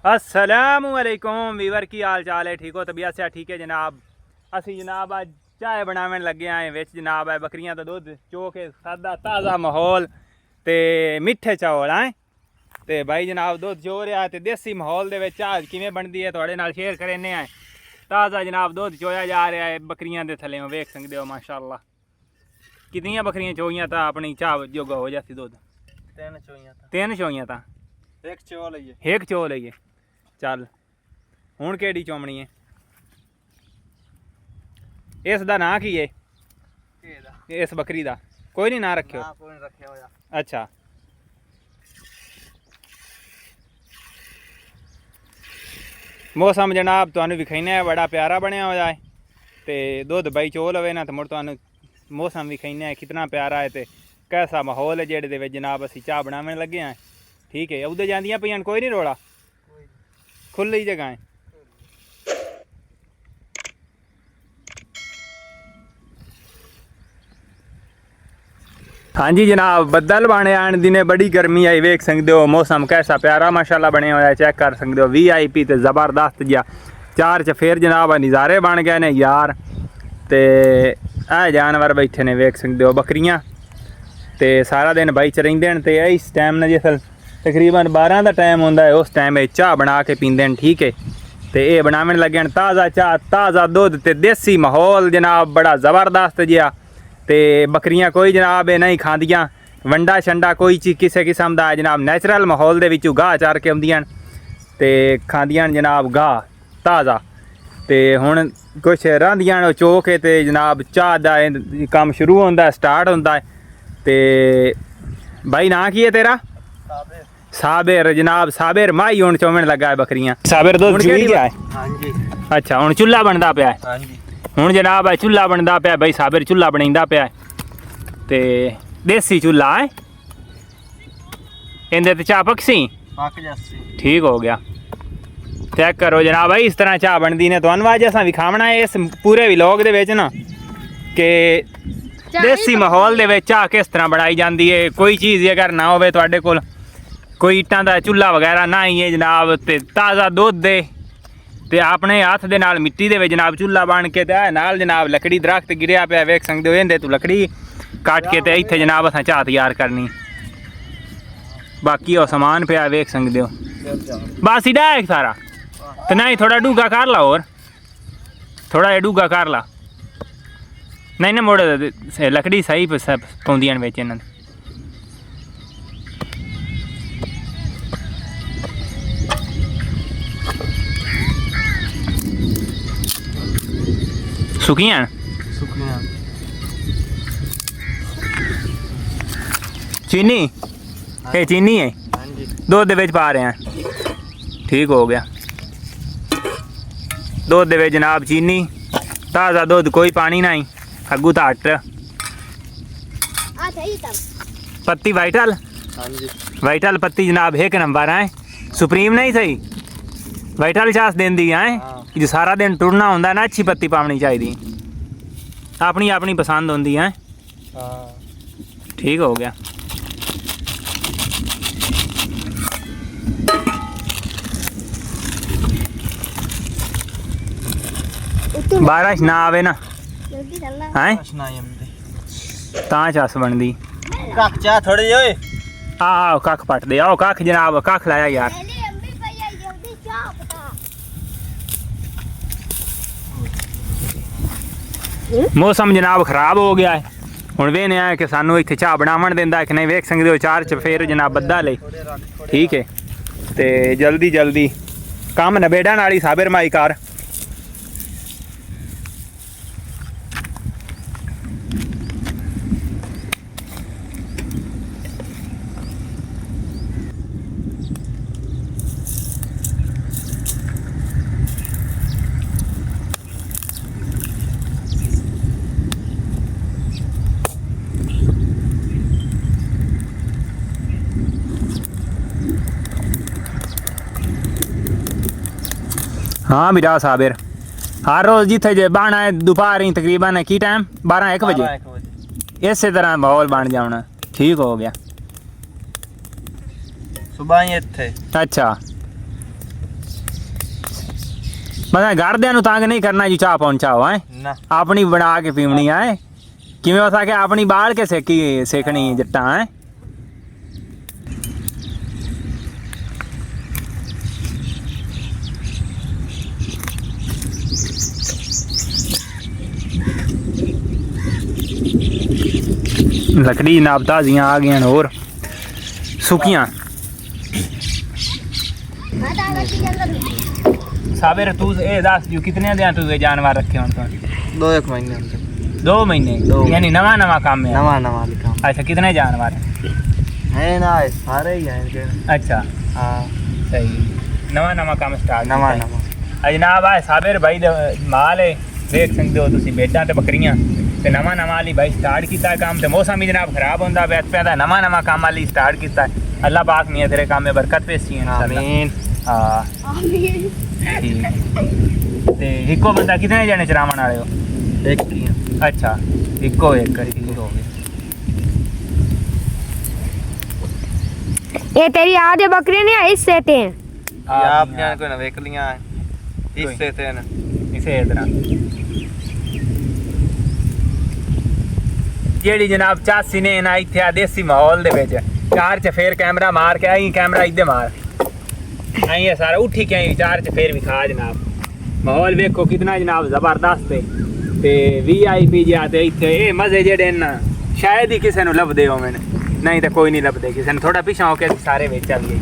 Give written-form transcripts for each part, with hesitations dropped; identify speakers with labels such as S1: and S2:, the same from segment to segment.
S1: अस्सलामुअलैकुम वीवर की हाल चाल है। ठीक हो? तबीयत से ठीक है जनाब। असी जनाब आज चाय बनाने लगे आए विच जनाब है बकरियां का दुध चो के सादा ताज़ा माहौल ते मिठे चौल आए ते भाई जनाब दुध चो रहा ते देसी माहौल दे विच चाह किवें बनदी है तुहाडे नाल शेयर करने आए। ताज़ा जनाब दुध चोया जा रहा है बकरियां दे थल्ले वेख सकदे हो माशाअल्लाह कितनियां बकरियां चोईयां तां अपनी चाह जोगा हो जाती दुध। तीन चोईयां तां एक चो लईए चल हुण केड़ी चोमनी है इस दा नां की है इस बकरी दा कोई नहीं ना रखियो अच्छा मौसम जनाब तुहानू विखाने बड़ा प्यारा बनया होया है ते दुध बई चो लवे ना तो मुड़ तुहानू मौसम विखाने कितना प्यारा है ते कैसा माहौल है जेहड़े दे विच जनाब असी चाह बनाने लगे हैं। ठीक है उधर जांदियां पईयां कोई नहीं रोड़ा खुली जगह है। हाँ जी जनाब बदल बने आने दिने बड़ी गर्मी आई वेख सकते हो मौसम कैसा प्यारा माशाल्लाह बने हुआ है चेक कर सकते हो VIP ते ज़बरदस्त जिहा चार चफेर जनाब नज़ारे बन गए ने यार ते ए जानवर बैठे ने वेख सकते हो बकरियां ते सारा दिन भाई चरेंदे न ते इस टाइम ने जिस तकरीबन 12 का टाइम होंदा है उस टाइम चाह बना के पींदे न। ठीक है तो ये बनाने लगे ताज़ा चाह ताज़ा दुध ते देसी माहौल जनाब बड़ा ज़बरदस्त जिहा ते बकरियां कोई जनाब नहीं खांदियां वंडा शंडा कोई चीज़ किसी किस्म का जनाब नैचुरल माहौल दे विचों गाह चार के आउंदियां ते खांदियां जनाब गाह ताज़ा ते हुण कुछ रहांदियां चो के ते जनाब चाह दा काम शुरू होंदा स्टार्ट होंदा है ते भाई ना की है तेरा साबिर जनाब साबिर माई हुण चोमन लगा है बकरियां साबिर दुध चुई गया है। हाँ जी अच्छा हुण चुल्हा बनदा पिया है। हाँ जी हुण जनाब चुल्हा बनदा पिया भाई साबिर चुल्हा बनाइंदा पिया ते देसी चुल्हा है इंदे ते चाह पकसी पक जासी ठीक हो गया। चेक करो जनाब भाई इस तरह चाह बनदी ने तुहानू अज असां विखावना है इस पूरे व्लॉग दे विच ना कि देसी माहौल दे विच चाह किस तरह बनाई जाती है। कोई चीज़ अगर ना होवे तुहाडे कोल कोई ईटां दा चुल्हा वगैरह ना ही है जनाब ते ताज़ा दुध दे ते अपने हाथ दे नाल मिट्टी दे जनाब चुल्हा बन के ते नाल जनाब लकड़ी दरख्त गिरिया पिया वेख सकदे हो इहदे तू लकड़ी काट के ते इत्थे जनाब असां चाह तैयार करनी बाकी ओह समान पिया वेख सकदे हो बस इडा है सारा ते नहीं थोड़ा डूगा कर ला और थोड़ा जिहा डूगा कर ला नहीं ना मुड़ लकड़ी सही पौंदियां बिच इन्हां दे सुखियां चीनी ये चीनी है दुध दे पा रहे हैं ठीक हो गया दुध दे जनाब चीनी ताज़ा दुध कोई पानी नहीं अगू तो हट पत्ती वाइटल वाइटल पत्ती जनाब एक नंबर है सुप्रीम नहीं सही वाइटल चास देंदी है जो सारा दिन टुरना होंदा ना अच्छी पत्ती पावनी चाहिए अपनी अपनी पसंद होंदी है ठीक हो गया। बारिश ना आवे ना हैं तां चास बनदी कख चा थोड़ी ओए आओ कख पट दे आओ कख जनाब कख लाया यार मौसम जनाब खराब हो गया है हुण वेने आया कि सानू इत्थे चाह बनावन देंदा कि नहीं वेख सकदे हो चार चफेर जनाब बद्दा ले ठीक है ते जल्दी जल्दी काम नबेड़न वाली साबिर माई कार हाँ बिरा साबिर हर रोज़ जिथे जे बहना है दोपहर ही तकरीबन की टाइम 12-1 बजे इस तरह माहौल बन जाना ठीक हो गया।
S2: सुबह ही इत्थे
S1: अच्छा मतलब घरदिਆਂ ਨੂੰ ਤੰਗ नहीं करना जी चाह पहुंचाओ है
S2: ना
S1: अपनी बना के पीवनी है किवें हो सके अपनी बाल के सेकनी जट्टा है लकड़ी नाब ताजियां आ गई और सुखियां साबिर तू ए दस जो कितने दिन तू ये जानवर रखे हुन तो
S2: 2 महीने
S1: 2 महीने यानी नवा काम है
S2: नवा लिखा
S1: अच्छा कितने जानवर
S2: है ना सारे ही हैं
S1: अच्छा
S2: हाँ
S1: सही नवा काम स्टार्ट
S2: नवा
S1: जनाब आ साबिर भाई दे माल है देख सकते हो तुसी बेटां ते बकरियां ते नवा वाली भाई स्टार्ट कीता है काम ते मौसम ही जनाब खराब होंदा पिया दा नवा काम वाली स्टार्ट कीता है अल्लाह पाक मियां तेरे काम में बरकत पेशी है
S2: आमीन
S1: हाँ ठीक ते इको बंदा कितने जने चरावन वाले हो
S2: एक ही हैं।
S1: अच्छा इको एक हो गया
S3: ये तेरी आधे बकरी नहीं है इससे थे
S2: ये आपने कोई ना वेख लिया है इससे थे ना
S1: इसे इतना जेड़ी जनाब चासी ने ना इत्थे देसी माहौल दे विच चार च फेर कैमरा मार के आई कैमरा इधे मार आई है सारा उठी के आई चार च फेर विखा जनाब माहौल वेखो कितना जनाब जबरदस्त है ते वीआईपी जाते इत्थे ए मजे जेड़े ना शायद ही किसी नु लभदे होवन नहीं तो कोई नहीं लभदे किसी नु थोड़ा पीछा होके सारे विच आ गए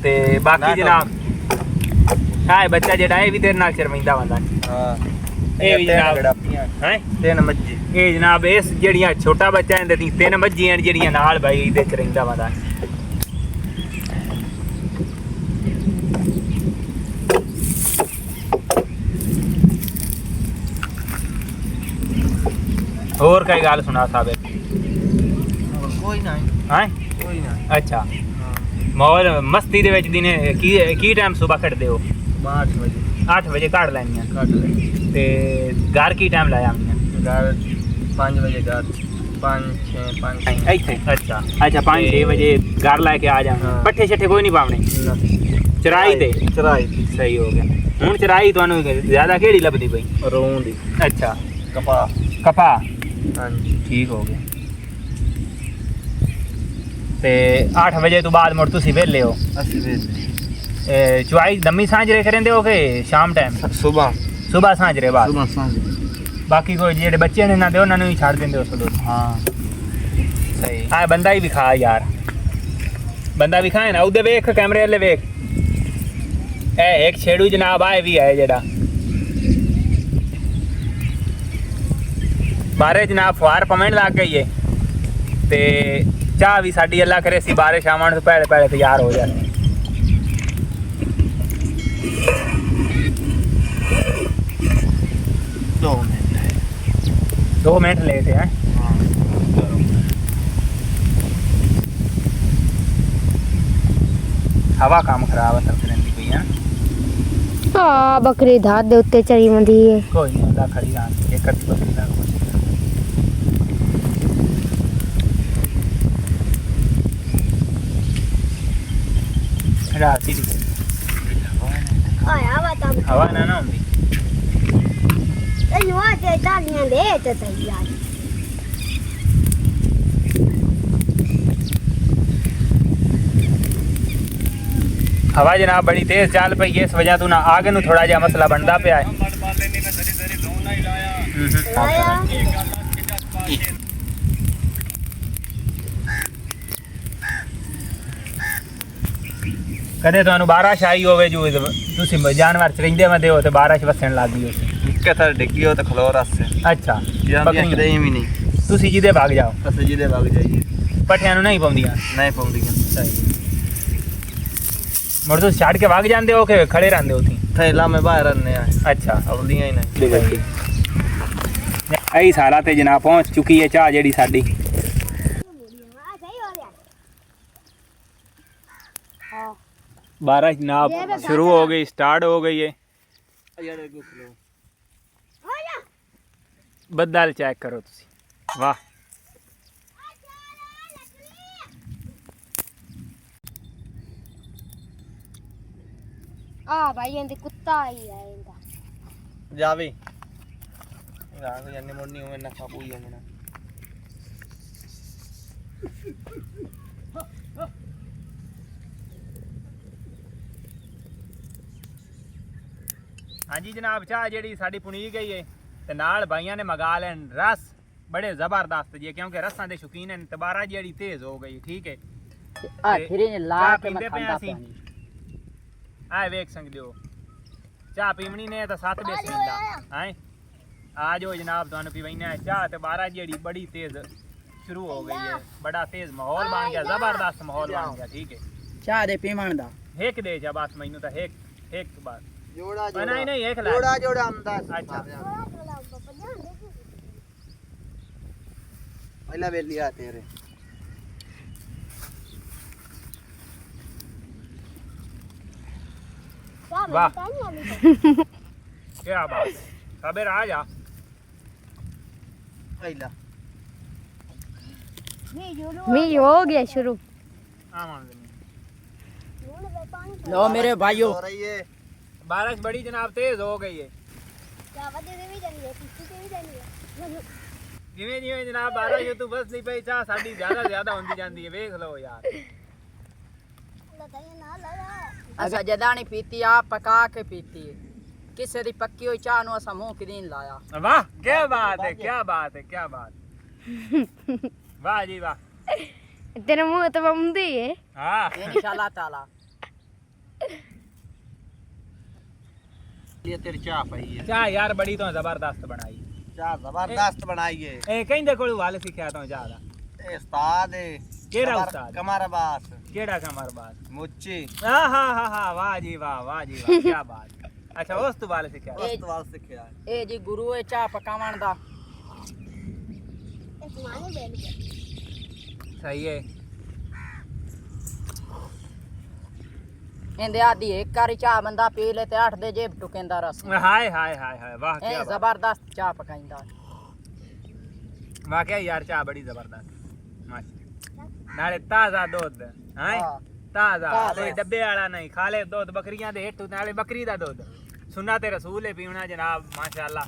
S1: ते बाकी जनाब हां बच्चा जेड़ा है भी तेरे नाल शर्मिंदा बंदा
S2: हां
S1: ए भी जनाब हैं
S2: तीन मज्जी
S1: ਇਹ ਜਨਾਬ ਇਸ ਜਿਹੜੀਆਂ ਛੋਟਾ ਬੱਚਾ ਇਹਦੇ ਦੀ 3 ਮੱਝੀਆਂ ਜਿਹੜੀਆਂ ਨਾਲ ਬਾਈ ਇਹਦੇ ਚ ਰਹਿੰਦਾ ਵਾਦਾ ਹੋਰ ਕੋਈ ਗੱਲ ਸੁਣਾ ਸਾਬੇ
S2: कोई ना
S1: ਹੈ
S2: कोई ना
S1: ਅੱਛਾ ਮੌਲ ਮਸਤੀ ਦੇ ਵਿੱਚ ਦਿਨੇ ਕੀ ਟਾਈਮ ਸਵੇਰ ਕੱਢਦੇ ਹੋ
S2: 8 बजे
S1: 8 ਵਜੇ ਕੱਢ ਲੈਣੀਆਂ
S2: काट ले
S1: ਤੇ ਘਰ ਕੀ ਟਾਈਮ ਲਾਇਆ हमने
S2: घर 5 बजे घर 5 6 5
S1: ਇੱਥੇ ਅੱਛਾ 5-6 ਵਜੇ ਘਰ ਲੈ ਕੇ ਆ ਜਾਣਾ
S2: ਹਾਂ।
S1: ਪੱਠੇ ਛੱਠੇ ਕੋਈ ਨਹੀਂ ਪਾਉਣੇ ਚਰਾਈ ਦੇ
S2: चराई
S1: ਸਹੀ ਹੋ ਗਿਆ ਹੁਣ ਚਰਾਈ ਤੁਹਾਨੂੰ ਜ਼ਿਆਦਾ ਕਿਹੜੀ ਲੱਭਦੀ ਪਈ
S2: रों दी
S1: ਅੱਛਾ
S2: कपा
S1: ਕਪਾ
S2: हाँ जी
S1: ਠੀਕ ਹੋ ਗਿਆ ਤੇ 8 ਵਜੇ ਤੋਂ ਬਾਅਦ ਮੁੜ ਤੁਸੀਂ ਵਿਹਲੇ ਹੋ
S2: 80 बजे
S1: ਚੁਆਈ ਦਮੀ ਸਾਂਝਰੇ ਕਰਿੰਦੇ ਹੋ ਕਿ ਸ਼ਾਮ ਟਾਈਮ
S2: सुबह
S1: ਸਵੇਰ ਸਾਂਝਰੇ ਬਾਅਦ
S2: सुबह सांझ
S1: ਬਾਕੀ ਕੋਈ ਜਿਹੜੇ ਬੱਚੇ ਨੇ ਨਾ ਤੇ ਉਹਨਾਂ ਨੂੰ ਹੀ ਛੱਡ ਦਿੰਦੇ ਹੋ ਸਦੋਂ
S2: हाँ
S1: ਸਹੀ ਆ ਬੰਦਾ ਹੀ ਵਿਖਾ ਯਾਰ ਬੰਦਾ ਵਿਖਾਏ ਨਾ ਉਹਦੇ ਵੇਖ ਕੈਮਰੇ ਵਾਲੇ ਵੇਖ ਇਹ ਇੱਕ ਛੇੜੂ ਜਨਾਬ ਆਏ ਵੀ ਹੈ ਜਿਹੜਾ ਬਾਰੇ ਜਨਾਬ ਫੁਆਰ ਪਮਣ ਲੱਗ ਗਈ ਏ ਤੇ ਚਾਹ ਵੀ ਸਾਡੀ ਅੱਲਾ ਕਰੇ ਸੀ ਬਾਰਿਸ਼ ਆਵਣ ਤੋਂ ਪਹਿਲੇ ਪਹਿਲੇ ਤਿਆਰ ਹੋ ਜਾਏ
S2: 2 मिनट
S1: 2 मिनट लेट है
S2: हाँ
S1: हवा काम खराब है सब रहती पई है
S3: हाँ बकरी धार दे उत्ते चरी मंदी है
S1: कोई नहीं अल्लाह खड़ी रात एक करती बकरी दा रात ही
S3: आया बता
S1: हवा ना ना होंदी
S3: ए नुआ ते डालियां दे ते तैयार
S1: हवा जनाब बड़ी तेज चल पई इस वजह तो ना आगे नु थोड़ा जिहा मसला बनदा पिया है
S3: आया
S1: कदे ਤੁਹਾਨੂੰ ਬਾਰਿਸ਼ ਆਈ ਹੋਵੇ ਜੋ ਤੁਸੀਂ ਜਾਨਵਰ ਚ ਰਹਿੰਦੇ ਹੁੰਦੇ ਹੋ ਤੇ ਬਾਰਿਸ਼ ਵਸਣ ਲੱਗ ਗਈ ਉਸ
S2: इसके साथ डिग्गी हो तो खलोर से
S1: ਅੱਛਾ
S2: बकरी
S1: ਬੱਕਰੀਆਂ
S2: भी नहीं
S1: ਤੁਸੀਂ ਜਿਹਦੇ ਭਾਗ ਜਾਓ
S2: बस जी दे भाग जाइए
S1: ਪੱਠਿਆਂ ਨੂੰ ਨਹੀਂ ਪਾਉਂਦੀਆਂ
S2: नहीं पाऊंगी
S1: ਸਹੀ ਮੁੜ ਤੁਸੀਂ ਛੱਡ ਕੇ ਭਾਗ ਜਾਂਦੇ ਹੋ ਕਿ ਖੜੇ ਰਹਿੰਦੇ ਹੋ ਤੁਸੀਂ
S2: थैला में बाहर रहने आए
S1: ਅੱਛਾ
S2: अब लिया ही नहीं
S1: ਇਹੀ ਸਾਲਾ ਤੇ ਜਨਾਬ ਪਹੁੰਚ ਚੁੱਕੀ ਹੈ ਚਾਹ ਜਿਹੜੀ ਸਾਡੀ बारिश जनाब शुरू हो गई स्टार्ट हो गई है बदल चेक करो तुसी वाह
S3: ਆ ਭਾਈ ਇਹਦੇ ਕੁੱਤਾ ਹੀ ਆ ਇਹਦਾ
S2: ਜਾਵੇ ਯਾਰ ਕੋਈ ਜੰਨੇ ਮੋੜਨੀ ਹੋਵੇ ਨਾ ਖਾਪੂ ਹੀ ਹੋਣਾ
S1: ਹਾਂਜੀ ਜਨਾਬ ਚਾਹ ਜਿਹੜੀ ਸਾਡੀ ਪੁਣੀ ਗਈ ਹੈ ਤੇ ਨਾਲ ਭਾਈਆਂ ਨੇ ਮੰਗਾ ਲੈਣ ਰਸ ਬੜੇ ਜ਼ਬਰਦਸਤ ਜੀ ਕਿਉਂਕਿ ਰਸਾਂ ਦੇ ਸ਼ੌਕੀਨ ਹਨ ਤਬਾਰਾ ਜਿਹੜੀ ਤੇਜ਼ ਹੋ ਗਈ ਠੀਕ ਹੈ
S4: ਆ ਫਿਰੇ ਨੇ ਲਾ ਕੇ ਮੈਂ
S1: ਪੀਂਦੇ ਪਏ
S4: ਖਾਂਦਾ
S1: ਅਸੀਂ।
S4: ਪਿਆ
S1: ਆ ਵੇਖ ਸਕਦੇ ਹੋ ਚਾਹ ਪੀਵਣੀ ਨੇ ਤਾਂ 7 ਬਿਸਮਿਲ੍ਲਾ ਹੈ ਆ ਜਾਓ ਜਨਾਬ ਤੁਹਾਨੂੰ ਪੀਵੈਣਾ ਚਾਹ ਤੇ ਬਾਰਾ ਜਿਹੜੀ ਬੜੀ ਤੇਜ਼ ਸ਼ੁਰੂ ਹੋ ਗਈ ਹੈ ਬੜਾ ਤੇਜ਼ ਮਾਹੌਲ ਬਣ ਗਿਆ ਜ਼ਬਰਦਸਤ ਮਾਹੌਲ ਬਣ ਗਿਆ ਠੀਕ ਹੈ
S4: ਚਾਹ ਦੇ ਪੀਵਣ ਦਾ
S1: ਇੱਕ ਦੇ ਜਾ ਬਸ ਮੈਨੂੰ ਤਾਂ ਇੱਕ ਬਸ
S2: ਜੋੜਾ
S1: ਨਹੀਂ ਨਹੀਂ ਇੱਕ ਲੈ
S2: ਜੋੜਾ ਆਮਦਾ
S1: ਅੱਛਾ
S2: ਪਹਿਲਾ ਵੇਲੀ ਆ ਤੇਰੇ
S1: ਵਾਹ ਕੀ ਬਾਤ ਸਬਰ ਆ ਜਾ
S2: ਪਹਿਲਾ
S3: मी हो गया शुरू
S1: ਆਵਾਂ
S4: लो मेरे भाइयों
S2: ਹੋ ਰਹੀ ਹੈ
S1: बारिश बड़ी जनाब तेज हो गई है ਜਿਵੇਂ ਜਿਵੇਂ ਜਨਾਬ ਬਾਰਿਸ਼ ਤੂੰ ਬਸ ਨਹੀਂ ਪਈ ਚਾਹ ਸਾਡੀ ਜ਼ਿਆਦਾ ਹੁੰਦੀ ਜਾਂਦੀ ਹੈ ਵੇਖ ਲਓ ਯਾਰ
S4: असा जदानी पीती आप पका के पीती है किसी दी पक्की हुई चाह नु असा मुंह किदीन लाया
S1: वाह क्या बात है क्या बात है क्या बात वाह जी वाह
S3: तेरा मुंह तो बंदी है
S1: हाँ
S4: इंशाल्लाह ताला
S2: ਇਹ ਤੇਰੀ ਚਾਹ ਪਈ ਹੈ
S1: चाह यार बड़ी तो जबरदस्त बनाई
S2: ਚਾਹ ਜ਼ਬਰਦਸਤ ਬਣਾਈ ਹੈ
S1: ए कहिंदे कोल वाल सिखाया तो ज्यादा
S2: ਇਹ ਉਸਤਾਦ ਹੈ
S1: ਕਿਹੜਾ ਉਸਤਾਦ?
S2: ਕਮਰ ਅਬਾਸ
S1: केड़ा कमर बात
S2: ਮੁੱਚੀ
S1: हाँ वाह जी वाह क्या बात अच्छा उस तो वाल सिखाया
S2: ਉਸ ਤੋਂ ਬਾਅਦ ਸਿੱਖਿਆ
S4: ए जी गुरु है चाह पकावन दा
S1: सही है
S4: इंदे आदि एक कारी चाह बंदा पी ले ते 8 दे जेब टुकेंदा रस
S1: हाय वाह
S4: ए
S1: क्या बात
S4: जबरदस्त चाह पकाइंदा
S1: वाकई यार चाह बड़ी जबरदस्त माशा नाले ताजा दूध हैं
S4: हाँ।
S1: ताजा
S4: ताज़ा।
S1: कोई डब्बे वाला नहीं खाले दूध बकरियां दे हेठू नाले बकरी दा दूध सुन्ना ते रसूल है पीवना जनाब माशाअल्लाह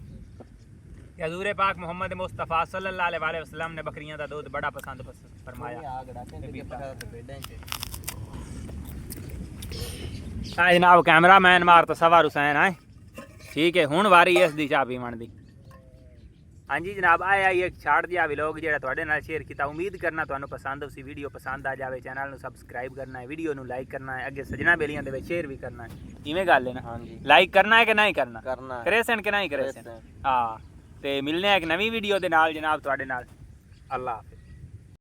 S1: कि हजूर पाक मोहम्मद मुस्तफा सल्लल्लाहु अलैहि वसल्लम ने बकरियां दा दूध बड़ा पसंद फरमाया
S2: ਆਗੜਾ ਕਹਿੰਦੇ ਕਿ ਪਕਾ ਤੇ ਬੇਡਾਂ ਚ
S1: हाँ जनाब कैमरामैन मार तो सवार हुसैन है ठीक है हुण वारी इस दी चाह पीवन दी हाँ जी जनाब आया एक छाड़ दिया व्लॉग जेड़ा तुहाडे नाल शेयर किया उम्मीद करना तुहानू पसंद उसी वीडियो पसंद आ जाए चैनल नू सबसक्राइब करना है वीडियो नू लाइक करना है अगे सजना बेलियां दे विच शेयर भी करना है इवें गल है ना
S2: हाँ जी
S1: लाइक करना है कि नहीं करना
S2: करना है
S1: करेसन कि नहीं करेसन हाँ ते मिलने एक नवी वीडियो दे नाल जनाब तुहाडे नाल अल्लाह हाफिज़।